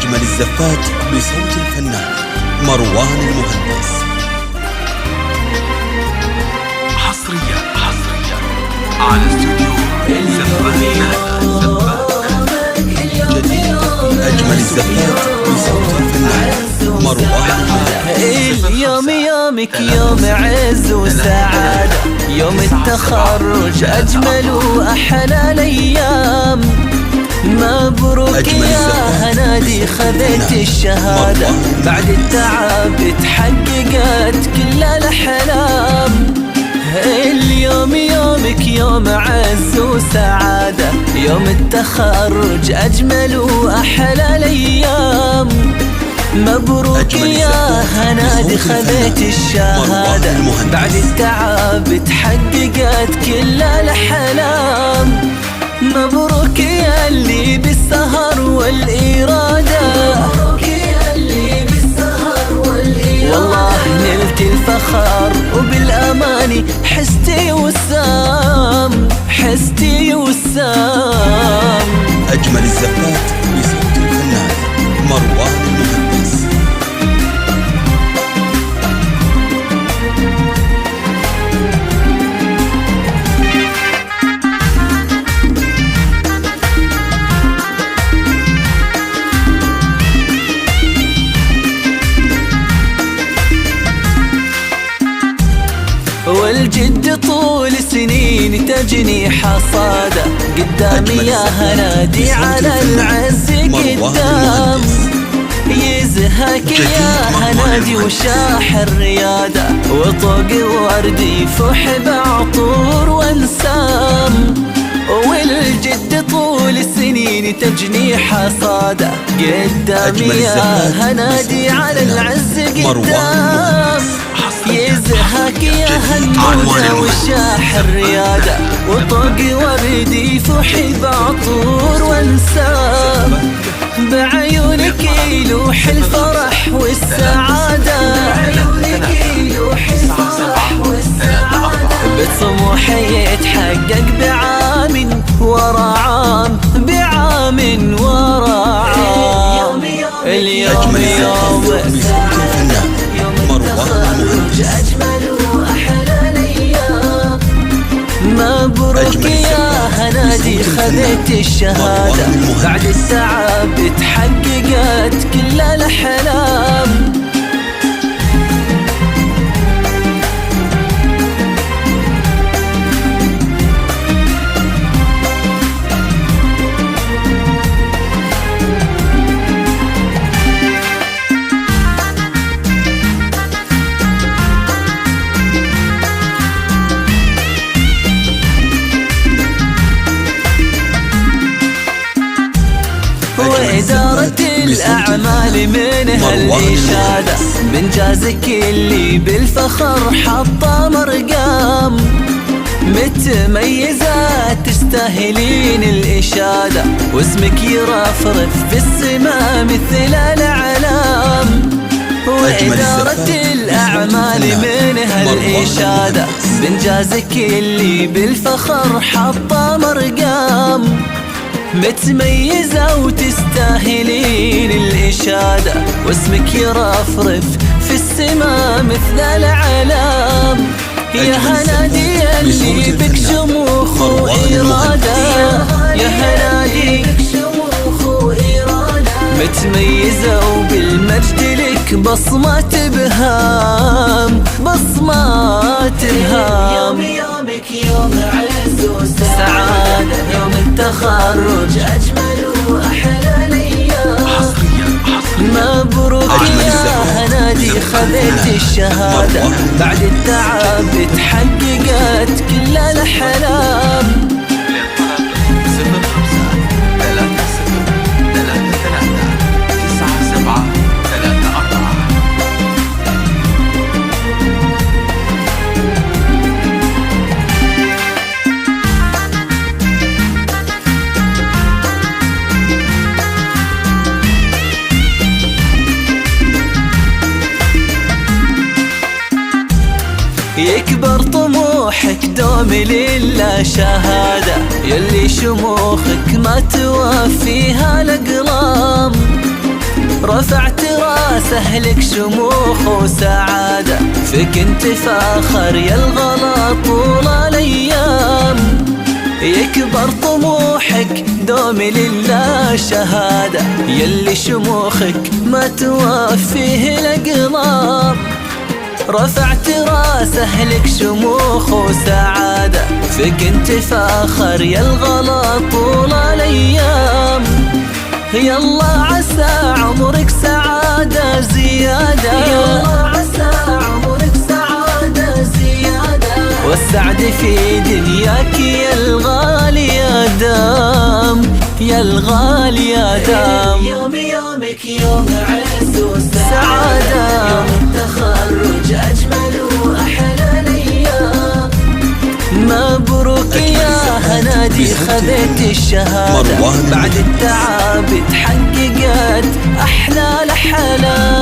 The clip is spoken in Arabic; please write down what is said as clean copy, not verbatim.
أجمل الزفات بصوت الفنان مروان المهندس. حصريا على استوديو جديد أجمل الزفات بصوت الفنان مروان المهندس. اليوم يومك يوم عز وسعادة، يوم التخرج أجمل وأحلى الأيام. مبروك يا هنادي خذيت الشهادة، بعد التعب تحققت كل الأحلام. اليوم يومك يوم عز وسعادة، يوم التخرج أجمل وأحلى الأيام. مبروك يا هنادي خذيت الشهادة، بعد التعب تحققت كل الأحلام. مبروك يا اللي بالسهر والإرادة، مبروك يا اللي بالسهر والإرادة. والله نلت الفخر وبالأماني حستي وسام، حستي وسام. أجمل الزفات بصوت الفنان مروان المهندس. والجد طول سنين تجني حصاده، قدامي يا هنادي على العز قدام. يزهك يا هنادي وشاح الريادة، وطوق وردي يفوح بعطور وانسام. والجد طول السنين تجني حصاده، قدامي يا هنادي على العز قدام. يزهك يا هنودة وشاح الريادة، وطوق وردي يفوح بعطور وانسام. بعيونك يلوح الفرح والسعادة، بعيونك يلوح الفرح والسعادة. بطموحي يتحقق بعام ورا عام، بعام ورا عام. اليوم يوم أجمل وأحلى الأيام. مبروك يا هنادي خذيت الشهادة، بعد التعب تحققت كل الأحلام. وإدارة الأعمال منها الإشادة، بإنجازك اللي بالفخر حطه مرقام. متميزة تستاهلين الإشادة، واسمك يرفرف في السماء مثل الأعلام. وإدارة الأعمال منها الإشادة، بإنجازك اللي بالفخر حطه مرقام. متميزة وتستاهلين الإشادة، واسمك يرفرف في السماء مثل الأعلام. يا هنادي اللي بك شموخ وإرادة، يا هنادي بك شموخ وإرادة. متميزة وبالمجد لك بصمات إبهام، بصمات إبهام. يومك يوم عز وسعادة، يوم التخرج أجمل وأحلى الأيام. مبروك يا هنادي خذيت الشهادة، بعد التعب تحققت كل الأحلام. يكبر طموحك دوم لله شهادة، يلي شموخك ما توفيها الأقلام. رفعت راسه لك شموخ وسعادة، فيك انت فاخر يا الغلا طول الايام. يكبر طموحك دوم لله شهادة، يلي شموخك ما توفيه الاقلام. رفعت راسه لك شموخ وسعادة، فيك انت فاخر يا الغلا طول الايام. يلا عسى عمرك سعادة زيادة، يلا عسى عمرك سعادة زيادة، والسعد في دنياك يا الغالي يا دام، يا الغالي يا دام. يومك يوم عز وسعادة، يوم التخرج أجمل وأحلى الأيام. مبروك يا هنادي خذيت الشهادة، بعد التعب تحققت أحلى الأحلام.